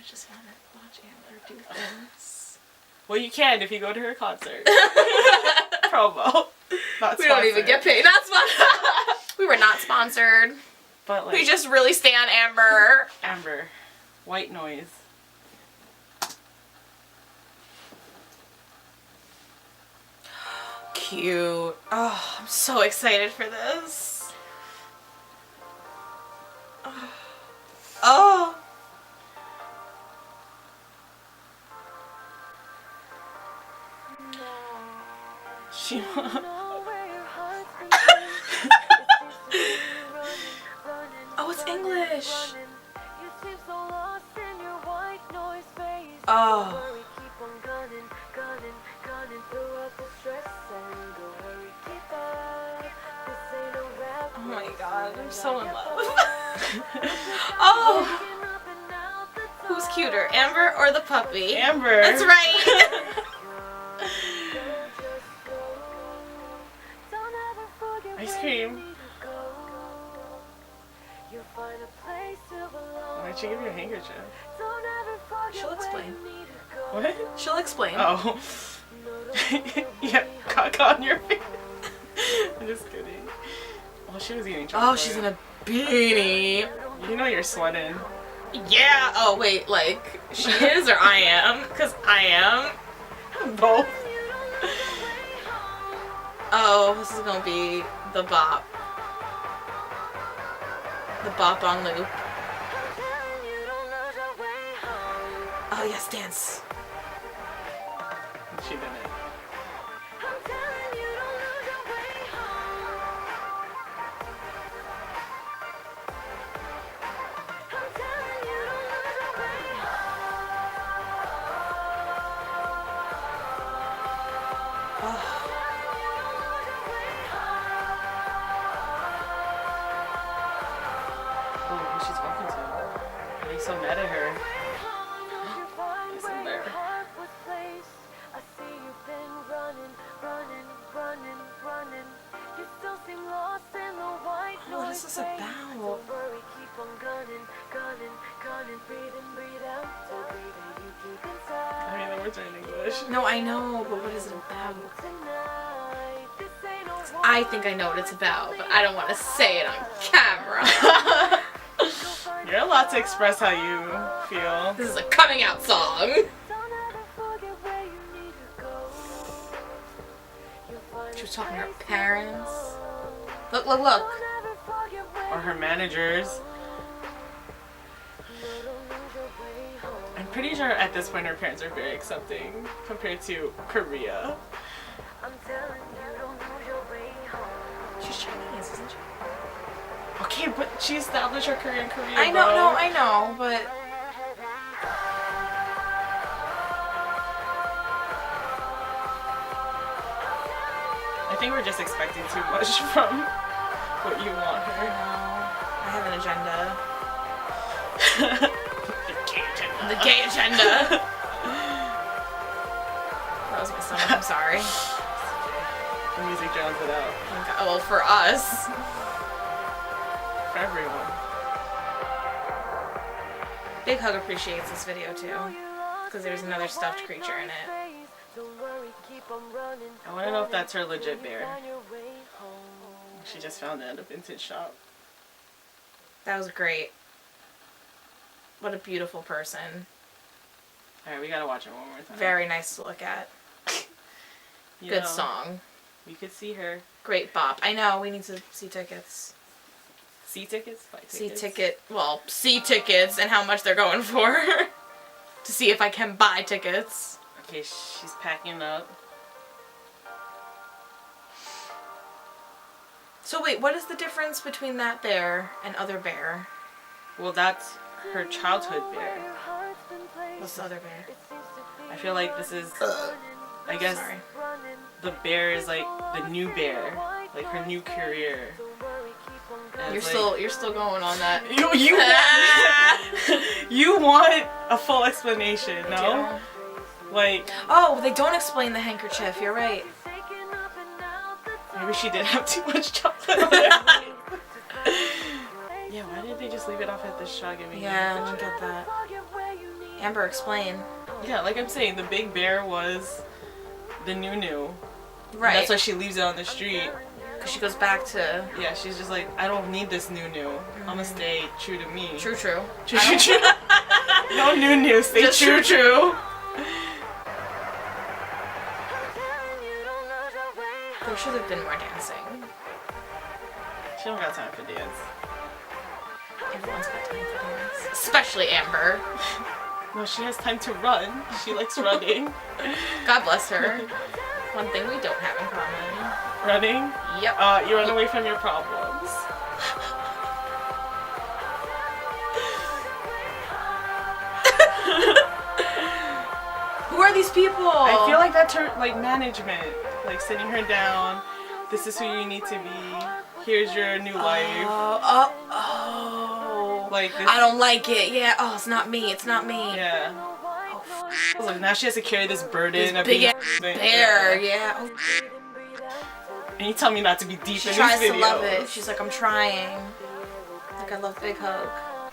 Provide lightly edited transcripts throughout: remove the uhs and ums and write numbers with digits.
just want to watch Amber do things. Well, you can if you go to her concert. Promo. Not we don't even get paid. Not sponsored. We were not sponsored. But like, we just really stand Amber. Amber. White noise. Cute. Oh, I'm so excited for this. Oh. She. Oh, it's English. Oh. Oh my god, I'm so in love. Oh. Who's cuter, Amber or the puppy? Amber. That's right. Ice cream. Why'd she give you a handkerchief? She'll explain. What? She'll explain. Oh. Yeah, caca on your face. I'm just kidding. Well, she was eating chocolate. Oh, she's in a beanie. You know you're sweating. Yeah. Oh, wait, like, she is or I am? Because I am. Both. Oh, this is gonna be the bop. The bop on loop. Oh, yes, dance. She didn't. She's walking to. Why are you so mad at her? Isn't there? What is this about? I mean, the words are in English. No, I know, but what is it about? I think I know what it's about, but I don't want to say it on camera. You're allowed to express how you feel. This is a coming out song. She was talking to her parents. Look, look, look. Or her managers. I'm pretty sure at this point her parents are very accepting compared to Korea. She's Chinese, isn't she? Okay, but she established her career in Korea. I know, bro. no, I know, but... I think we're just expecting too much from what you want her. I have an agenda. The gay agenda. The gay agenda. That was my stomach, I'm sorry. The music drowns it out. Oh, well, for us. For everyone. Big Hug appreciates this video too, because there's another stuffed creature in it. I want to know if that's her legit bear. She just found it at a vintage shop. That was great. What a beautiful person. Alright, we gotta watch it one more time. Very nice to look at. You Good know, song. We could see her. Great bop. I know, we need to see tickets. See tickets? Buy tickets? See tickets and how much they're going for. To see if I can buy tickets. Okay, she's packing up. So wait, what is the difference between that bear and other bear? Well, that's her childhood bear. What's the other bear? I feel like this is, I guess, Sorry. the bear is like the new bear, like her new career. And You're still going on that. You want a full explanation, no? Like, oh, they don't explain the handkerchief. You're right. maybe she did have too much chocolate on her. Yeah, why did they just leave it off at this shot? Yeah, I don't get that. Amber, explain. Yeah, like I'm saying, the big bear was the Newnew. Right. That's why she leaves it on the street. Because she goes back to... Yeah, she's just like, I don't need this Newnew. I'm gonna stay true to me. Trutru. True. No Newnew, stay Just true. There should have been more dancing. She don't got time for dance. Everyone's got time for dance. Especially Amber. No, she has time to run. She likes running. God bless her. One thing we don't have in common. Running? Yep. You run away from your problems. Who are these people? I feel like that's her, like, management. Like, sitting her down. This is who you need to be. Here's your new life. Like this. I don't like it. Yeah. Oh, it's not me. It's not me. Yeah. Oh, Like, now she has to carry this burden this of big being ass bear. Yeah. Oh, And you tell me not to be deep she in tries these to videos. love it. She's like, I'm trying. Like, I love Big Hug.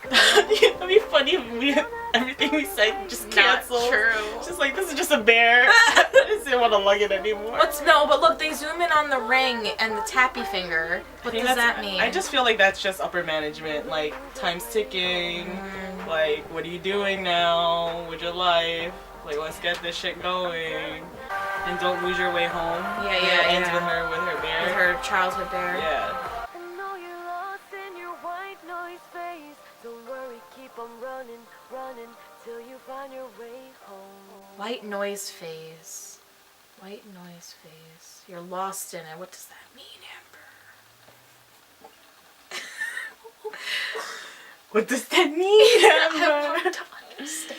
It'd be funny if everything we said just canceled. Not true. Just like, this is just a bear. I just didn't want to lug it anymore. No, but look, they zoom in on the ring and the tappy finger. What does that mean? I just feel like that's just upper management. Like, time's ticking. Like, what are you doing now with your life? Like, let's get this shit going. And don't lose your way home. Yeah. It ends with her bear. With her childhood bear. Yeah. White noise phase. White noise phase. You're lost in it. What does that mean, Amber? What does that mean, I Amber? want to understand.